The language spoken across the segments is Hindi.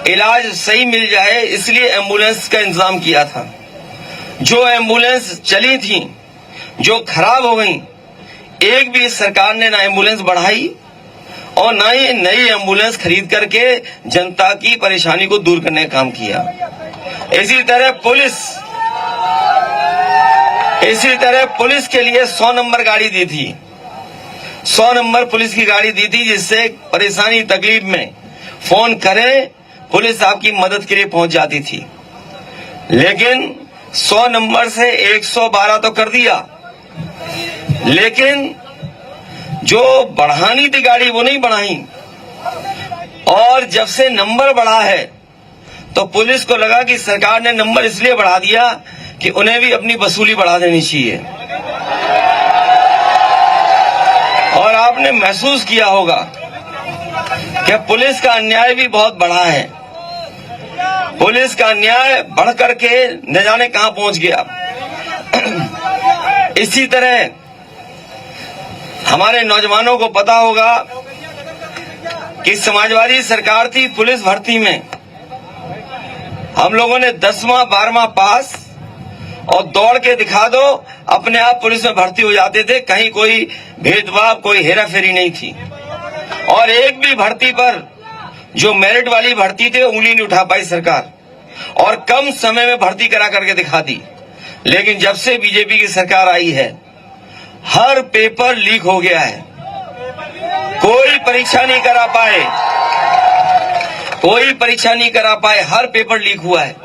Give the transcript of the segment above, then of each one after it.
इलाज सही मिल जाए, इसलिए एम्बुलेंस का इंतजाम किया था। जो एम्बुलेंस चली थी, जो खराब हो गई, एक भी सरकार ने ना एम्बुलेंस बढ़ाई और ना ही नई एम्बुलेंस खरीद करके जनता की परेशानी को दूर करने का काम किया। इसी तरह पुलिस के लिए 100 नंबर गाड़ी दी थी, 100 नंबर पुलिस की गाड़ी दी थी, जिससे परेशानी तकलीफ में फोन करें पुलिस आपकी मदद के लिए पहुंच जाती थी। लेकिन 100 नंबर से 112 तो कर दिया, लेकिन जो बढ़ानी थी गाड़ी वो नहीं बढ़ाई। और जब से नंबर बढ़ा है तो पुलिस को लगा कि सरकार ने नंबर इसलिए बढ़ा दिया कि उन्हें भी अपनी वसूली बढ़ा देनी चाहिए। और आपने महसूस किया होगा कि पुलिस का अन्याय भी बहुत बड़ा है। पुलिस का अन्याय बढ़ करके न जाने कहां पहुंच गया। इसी तरह हमारे नौजवानों को पता होगा कि समाजवादी सरकार थी, पुलिस भर्ती में हम लोगों ने 10वां 12वां पास और दौड़ के दिखा दो, अपने आप पुलिस में भर्ती हो जाते थे। कहीं कोई भेदभाव, कोई हेराफेरी नहीं थी। और एक भी भर्ती पर जो मेरिट वाली भर्ती थे उंगली नहीं उठा पाई सरकार, और कम समय में भर्ती करा करके दिखा दी। लेकिन जब से बीजेपी की सरकार आई है, हर पेपर लीक हो गया है। कोई परीक्षा नहीं करा पाए, कोई परीक्षा नहीं करा पाए, हर पेपर लीक हुआ है,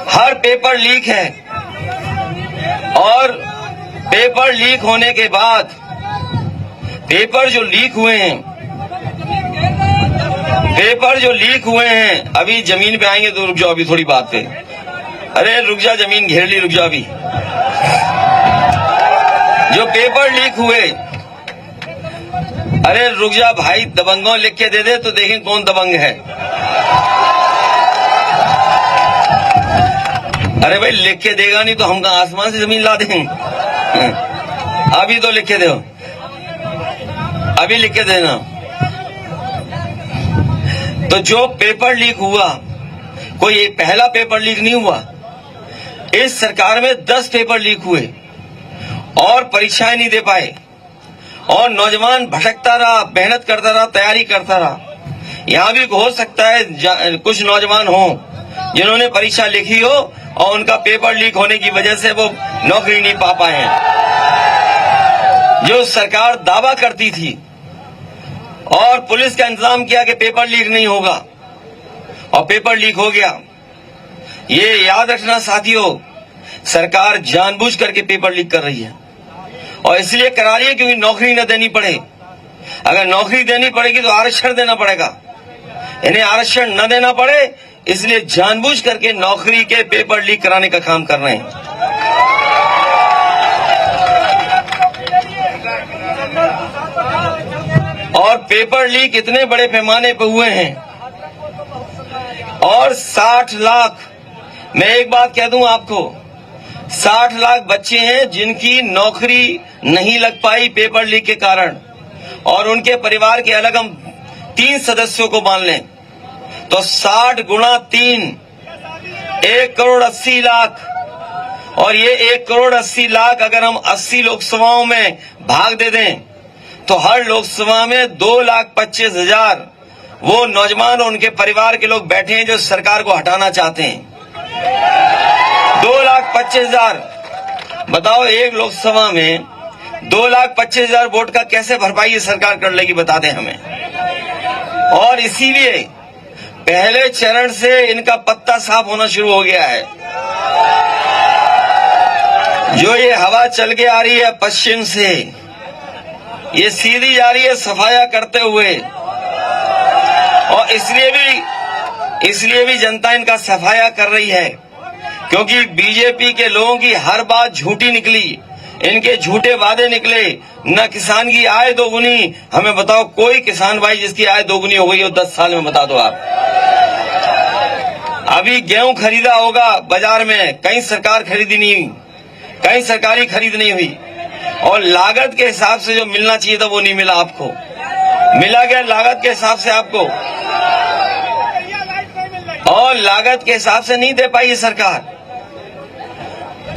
हर पेपर लीक है। और पेपर लीक होने के बाद पेपर जो लीक हुए हैं, अभी जमीन पे आएंगे तो रुक जाओ, अभी थोड़ी बात पे। अरे रुक जा, जमीन घेर ली, रुक जा अभी। जो पेपर लीक हुए, अरे रुक जा भाई, दबंगों लिख के दे दे तो देखें कौन दबंग है। अरे भाई लिख के देगा नहीं तो हम कहां आसमान से जमीन ला देंगे। अभी तो लिख के दो, अभी लिख के देना। तो जो पेपर लीक हुआ, कोई एक पहला पेपर लीक नहीं हुआ। इस सरकार में 10 पेपर लीक हुए और परीक्षाएं नहीं दे पाए, और नौजवान भटकता रहा, मेहनत करता रहा, तैयारी करता रहा। यहां भी हो सकता है कुछ नौजवान हो जिन्होंने परीक्षा लिखी हो और उनका पेपर लीक होने की वजह से वो नौकरी नहीं पा पाए हैं। जो सरकार दावा करती थी और पुलिस का इंतजाम किया कि पेपर लीक नहीं होगा, और पेपर लीक हो गया। ये याद रखना साथियों, सरकार जानबूझ करके पेपर लीक कर रही है, और इसलिए करा रही है क्योंकि नौकरी न देनी पड़े। अगर नौकरी देनी पड़ेगी तो आरक्षण देना पड़ेगा, इन्हें आरक्षण न देना पड़े, इसलिए जानबूझ करके नौकरी के पेपर लीक कराने का काम कर रहे हैं। और पेपर लीक इतने बड़े पैमाने पर हुए हैं, और 60 लाख, मैं एक बात कह दूं आपको, 60 लाख बच्चे हैं जिनकी नौकरी नहीं लग पाई पेपर लीक के कारण। और उनके परिवार के अलग हम 3 सदस्यों को मान लें तो 60 गुणा 3, 1 करोड़ 80 लाख। और ये 1 करोड़ 80 लाख अगर हम 80 लोकसभाओं में भाग दे दें तो हर लोकसभा में 2,25,000 वो नौजवान और उनके परिवार के लोग बैठे हैं जो सरकार को हटाना चाहते हैं। 2,25,000, बताओ एक लोकसभा में 2,25,000 वोट का कैसे भरपाई सरकार कर लेगी, बता दें हमें। और इसीलिए पहले चरण से इनका पत्ता साफ होना शुरू हो गया है। जो ये हवा चल के आ रही है पश्चिम से, ये सीधी जा रही है सफाया करते हुए, और इसलिए भी जनता इनका सफाया कर रही है, क्योंकि बीजेपी के लोगों की हर बात झूठी निकली, इनके झूठे वादे निकले। न किसान की आय दोगुनी, हमें बताओ कोई किसान भाई जिसकी आय दोगुनी हो गई हो 10 साल में, बता दो आप। अभी गेहूं खरीदा होगा बाजार में, कहीं सरकार खरीदी नहीं हुई, कहीं सरकारी खरीद नहीं हुई, और लागत के हिसाब से जो मिलना चाहिए था वो नहीं मिला आपको। मिला गया लागत के हिसाब से आपको। और लागत के हिसाब से नहीं दे पाई सरकार।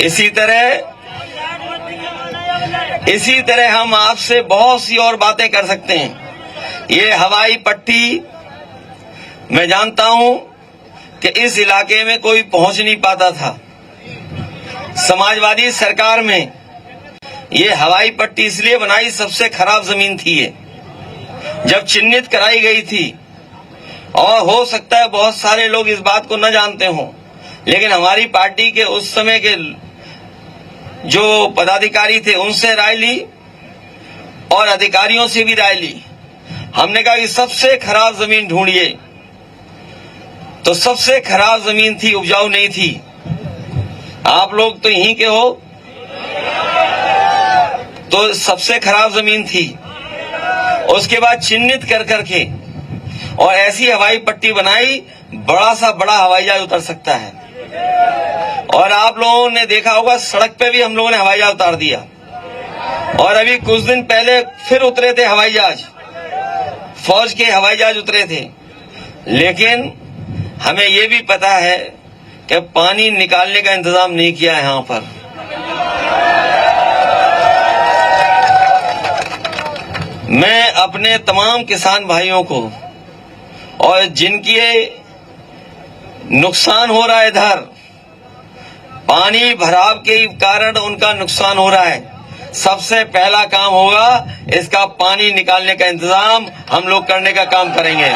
इसी तरह हम आपसे बहुत सी और बातें कर सकते हैं। ये हवाई पट्टी, मैं जानता हूं कि इस इलाके में कोई पहुंच नहीं पाता था। समाजवादी सरकार में ये हवाई पट्टी इसलिए बनाई, सबसे खराब जमीन थी ये, जब चिन्हित कराई गई थी। और हो सकता है बहुत सारे लोग इस बात को न जानते हों, लेकिन हमारी पार्टी के उस समय के जो पदाधिकारी थे उनसे राय ली और अधिकारियों से भी राय ली। हमने कहा कि सबसे खराब जमीन ढूंढिए, तो सबसे खराब जमीन थी, उपजाऊ नहीं थी। आप लोग तो यहीं के हो, तो सबसे खराब जमीन थी। उसके बाद चिन्हित कर करके और ऐसी हवाई पट्टी बनाई, बड़ा सा बड़ा हवाई जहाज उतर सकता है। और आप लोगों ने देखा होगा सड़क पे भी हम लोगों ने हवाई जहाज उतार दिया। और अभी कुछ दिन पहले फिर उतरे थे हवाई जहाज, फौज के हवाई जहाज उतरे थे। लेकिन हमें ये भी पता है कि पानी निकालने का इंतजाम नहीं किया है यहाँ पर। मैं अपने तमाम किसान भाइयों को, और जिनकी नुकसान हो रहा है, इधर पानी भराव के कारण उनका नुकसान हो रहा है, सबसे पहला काम होगा इसका पानी निकालने का इंतजाम हम लोग करने का काम करेंगे।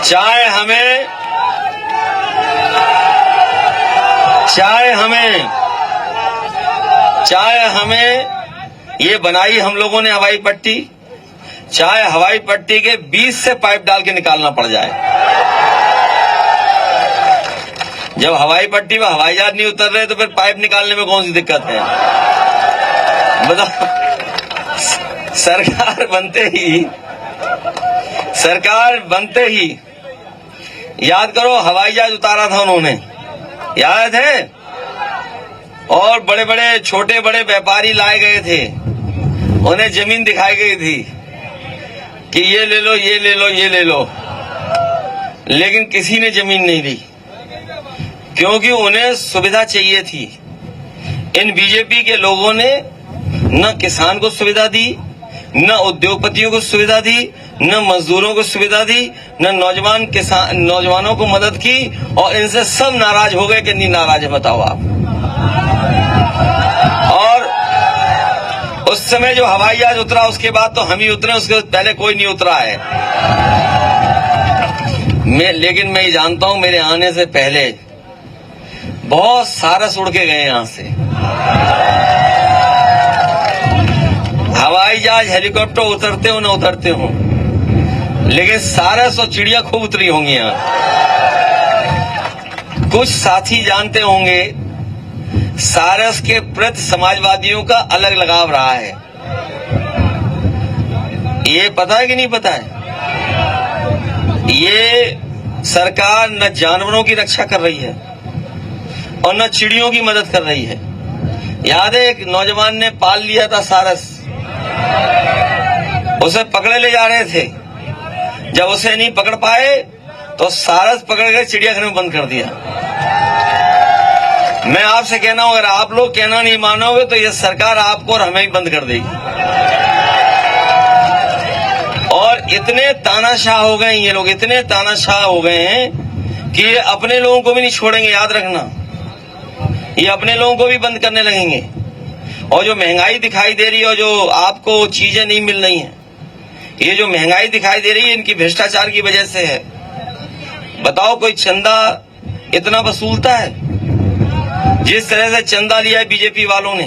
चाहे हमें ये बनाई हम लोगों ने हवाई पट्टी, चाहे हवाई पट्टी के बीच से पाइप डाल के निकालना पड़ जाए। जब हवाई पट्टी में हवाई जहाज नहीं उतर रहे तो फिर पाइप निकालने में कौन सी दिक्कत है? बताओ। सरकार बनते ही याद करो, हवाई जहाज उतारा था उन्होंने, याद है? और बड़े बड़े छोटे बड़े व्यापारी लाए गए थे, उन्हें जमीन दिखाई गई थी कि ये ले लो, ये ले लो, ये ले लो। लेकिन किसी ने जमीन नहीं ली, क्योंकि उन्हें सुविधा चाहिए थी। इन बीजेपी के लोगों ने न किसान को सुविधा दी, न उद्योगपतियों को सुविधा दी, न मजदूरों को सुविधा दी, न नौजवानों को मदद की, और इनसे सब नाराज हो गए कि नहीं नाराज है बताओ आप। और उस समय जो हवाई जहाज उतरा उसके बाद तो हम ही उतरे, उसके पहले कोई नहीं उतरा है। लेकिन मैं ये जानता हूं मेरे आने से पहले बहुत सारस उड़ के गए यहां से। हवाई जहाज हेलीकॉप्टर उतरते हो न उतरते हो, लेकिन सारस और चिड़िया खूब उतरी होंगी यहां। कुछ साथी जानते होंगे सारस के प्रति समाजवादियों का अलग लगाव रहा है। ये पता है कि नहीं पता है? ये सरकार न जानवरों की रक्षा कर रही है और न चिड़ियों की मदद कर रही है। याद है एक नौजवान ने पाल लिया था सारस, उसे पकड़े ले जा रहे थे, जब उसे नहीं पकड़ पाए तो सारस पकड़ कर चिड़ियाघर में बंद कर दिया। मैं आपसे कहना हूं, अगर आप लोग कहना नहीं मानोगे तो ये सरकार आपको और हमें ही बंद कर देगी। और इतने तानाशाह हो गए ये लोग, इतने तानाशाह हो गए हैं कि ये अपने लोगों को भी नहीं छोड़ेंगे, याद रखना। ये अपने लोगों को भी बंद करने लगेंगे। और जो महंगाई दिखाई दे रही है और जो आपको चीजें नहीं मिल रही हैं, ये जो महंगाई दिखाई दे रही है इनकी भ्रष्टाचार की वजह से है। बताओ कोई चंदा इतना वसूलता है? जिस तरह से चंदा लिया है बीजेपी वालों ने,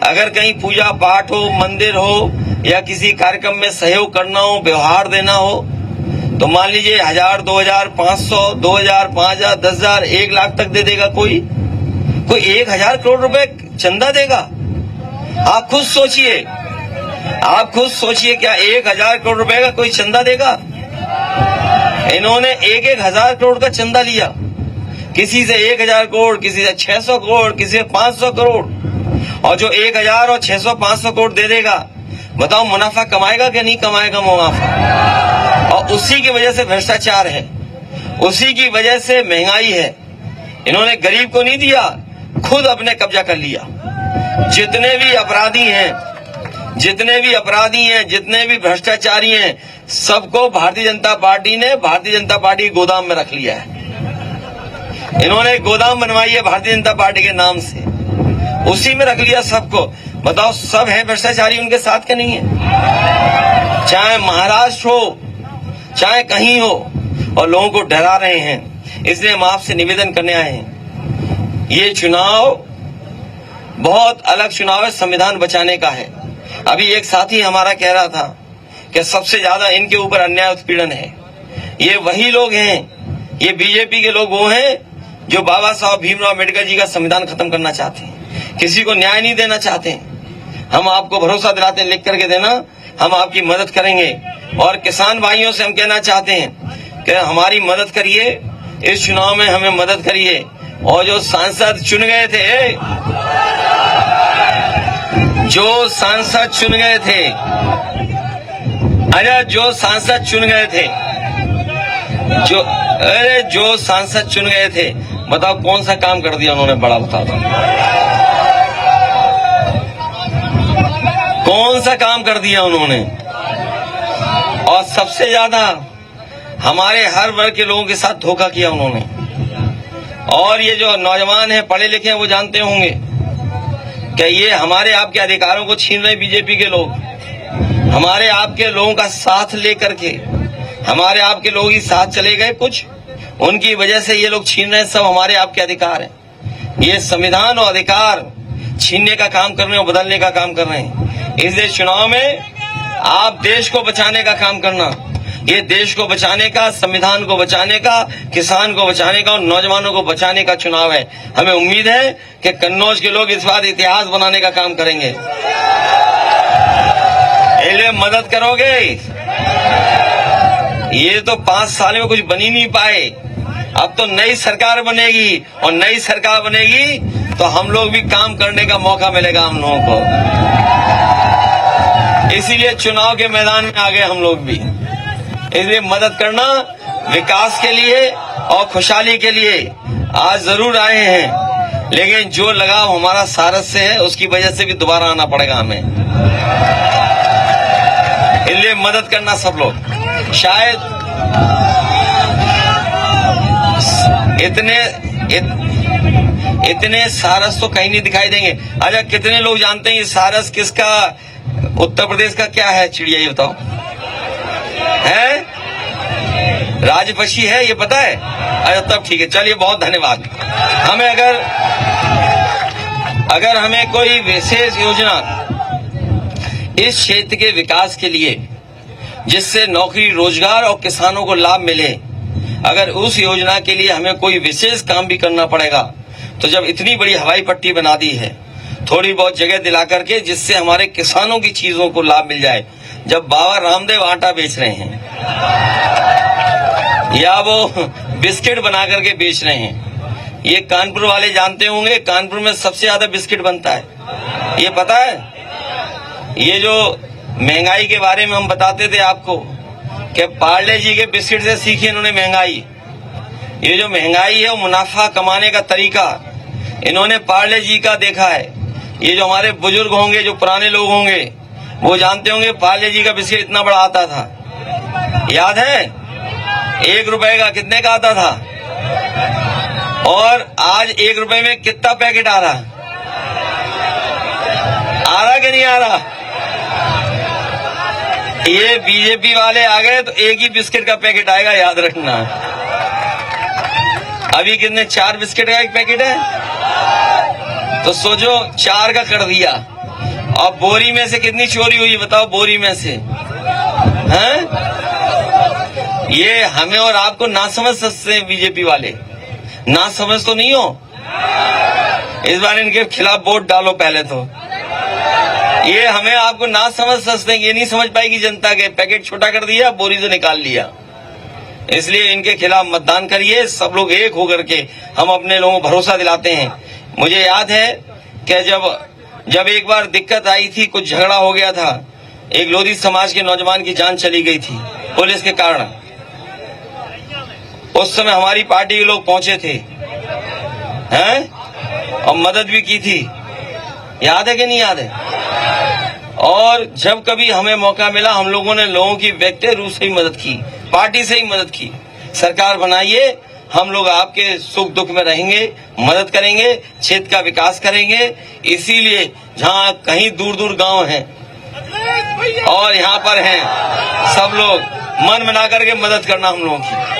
अगर कहीं पूजा पाठ हो, मंदिर हो या किसी कार्यक्रम में सहयोग करना हो, व्यवहार देना हो, तो मान लीजिए 1000, 2000, 500, 2000, 5000, 10,000, 1 लाख तक दे देगा। कोई 1000 करोड़ रुपए चंदा देगा? आप खुद सोचिए, क्या 1000 करोड़ रुपए का कोई चंदा देगा? इन्होंने 1,000 करोड़ का चंदा लिया, किसी से 1000 करोड़, किसी से 600 करोड़, किसी से 500 करोड़। और जो 1000 और 600, 500 करोड़ दे देगा, बताओ मुनाफा कमाएगा कि नहीं कमाएगा मुनाफा? और उसी की वजह से भ्रष्टाचार है। उसी की वजह से महंगाई है। इन्होंने गरीब को नहीं दिया, खुद अपने कब्जा कर लिया। जितने भी अपराधी हैं, जितने भी भ्रष्टाचारी हैं, सबको भारतीय जनता पार्टी के गोदाम में रख लिया है। इन्होंने गोदाम बनवाई है भारतीय जनता पार्टी के नाम से, उसी में रख लिया सबको। बताओ, सब है भ्रष्टाचारी उनके साथ के नहीं है? चाहे महाराष्ट्र हो, चाहे कहीं हो, और लोगों को डरा रहे हैं। इसलिए हम आपसे निवेदन करने आए हैं, ये चुनाव बहुत अलग चुनाव है, संविधान बचाने का है। अभी एक साथी हमारा कह रहा था कि सबसे ज्यादा इनके ऊपर अन्याय उत्पीड़न है। ये वही लोग हैं, ये बीजेपी के लोग वो हैं जो बाबा साहब भीमराव अम्बेडकर जी का संविधान खत्म करना चाहते हैं, किसी को न्याय नहीं देना चाहते। हम आपको भरोसा दिलाते हैं, लिख करके देना, हम आपकी मदद करेंगे। और किसान भाइयों से हम कहना चाहते हैं कि हमारी मदद करिए, इस चुनाव में हमें मदद करिए। और जो सांसद चुन गए थे, जो सांसद चुन गए थे, बताओ कौन सा काम कर दिया उन्होंने बड़ा? बता दो, कौन सा काम कर दिया उन्होंने? और सबसे ज्यादा हमारे हर वर्ग के लोगों के साथ धोखा किया उन्होंने। और ये जो नौजवान हैं, पढ़े लिखे हैं, वो जानते होंगे कि ये हमारे आपके अधिकारों को छीन रहे बीजेपी के लोग। हमारे आपके लोगों का साथ लेकर के, हमारे आपके लोग ही साथ चले गए, कुछ उनकी वजह से ये लोग छीन रहे हैं सब हमारे आपके अधिकार हैं। ये संविधान और अधिकार छीनने का काम कर रहे हैं और बदलने का काम कर रहे हैं। इसलिए चुनाव में आप देश को बचाने का काम करना, ये देश को बचाने का, संविधान को बचाने का, किसान को बचाने का और नौजवानों को बचाने का चुनाव है। हमें उम्मीद है कि कन्नौज के लोग इस बार इतिहास बनाने का काम करेंगे। इसलिए मदद करोगे? ये तो 5 साल में कुछ बन ही नहीं पाए, अब तो नई सरकार बनेगी, और नई सरकार बनेगी तो हम लोग भी काम करने का मौका मिलेगा हम लोगों को। इसीलिए चुनाव के मैदान में आ गए हम लोग भी। इसलिए मदद करना, विकास के लिए और खुशहाली के लिए आज जरूर आए हैं, लेकिन जो लगाव हमारा सारस से है उसकी वजह से भी दोबारा आना पड़ेगा हमें। इसलिए मदद करना सब लोग। शायद इतने सारस तो कहीं नहीं दिखाई देंगे। अच्छा, कितने लोग जानते हैं ये सारस किसका, उत्तर प्रदेश का क्या है चिड़िया, ये बताओ? है राजपक्षी है, ये पता है? अच्छा, तब ठीक है, चलिए, बहुत धन्यवाद। हमें अगर हमें कोई विशेष योजना इस क्षेत्र के विकास के लिए, जिससे नौकरी, रोजगार और किसानों को लाभ मिले, अगर उस योजना के लिए हमें कोई विशेष काम भी करना पड़ेगा, तो जब इतनी बड़ी हवाई पट्टी बना दी है, थोड़ी बहुत जगह दिला करके, जिससे हमारे किसानों की चीजों को लाभ मिल जाए। जब बाबा रामदेव आटा बेच रहे हैं या वो बिस्किट बना करके बेच रहे हैं, ये कानपुर वाले जानते होंगे, कानपुर में सबसे ज्यादा बिस्किट बनता है, ये पता है? ये जो महंगाई के बारे में हम बताते थे आपको कि पार्ले जी के बिस्किट से सीखी इन्होंने महंगाई। ये जो महंगाई है वो मुनाफा कमाने का तरीका इन्होंने पार्ले जी का देखा है। ये जो हमारे बुजुर्ग होंगे, जो पुराने लोग होंगे, वो जानते होंगे पार्ले जी का बिस्किट इतना बड़ा आता था, याद है? 1 रुपए का कितने का आता था? और आज 1 रुपए में कितना पैकेट आ रहा कि नहीं आ रहा? ये बीजेपी वाले आ गए तो एक ही बिस्किट का पैकेट आएगा, याद रखना। अभी कितने, 4 बिस्किट का एक पैकेट है, तो सोचो 4 का कर दिया। और बोरी में से कितनी चोरी हुई बताओ? बोरी में से हैं? ये हमें और आपको ना समझ सकते हैं बीजेपी वाले, ना समझ तो नहीं हो। इस बार इनके खिलाफ वोट डालो पहले तो। ये हमें आपको ना समझ सकते हैं, ये नहीं समझ पाएगी जनता के, पैकेट छोटा कर दिया, बोरी से निकाल लिया। इसलिए इनके खिलाफ मतदान करिए, सब लोग एक होकर के। हम अपने लोगों को भरोसा दिलाते हैं। मुझे याद है कि जब एक बार दिक्कत आई थी, कुछ झगड़ा हो गया था, एक लोधी समाज के नौजवान की जान चली गई थी पुलिस के कारण। उस समय हमारी पार्टी के लोग पहुंचे थे, हैं, और मदद भी की थी। याद है कि नहीं याद है? और जब कभी हमें मौका मिला हम लोगों ने लोगों की व्यक्तिगत रूप से ही मदद की, पार्टी से ही मदद की। सरकार बनाइए, हम लोग आपके सुख दुख में रहेंगे, मदद करेंगे, क्षेत्र का विकास करेंगे। इसीलिए जहाँ कहीं दूर दूर गांव हैं और यहाँ पर हैं, सब लोग मन बना करके मदद करना हम लोगों की।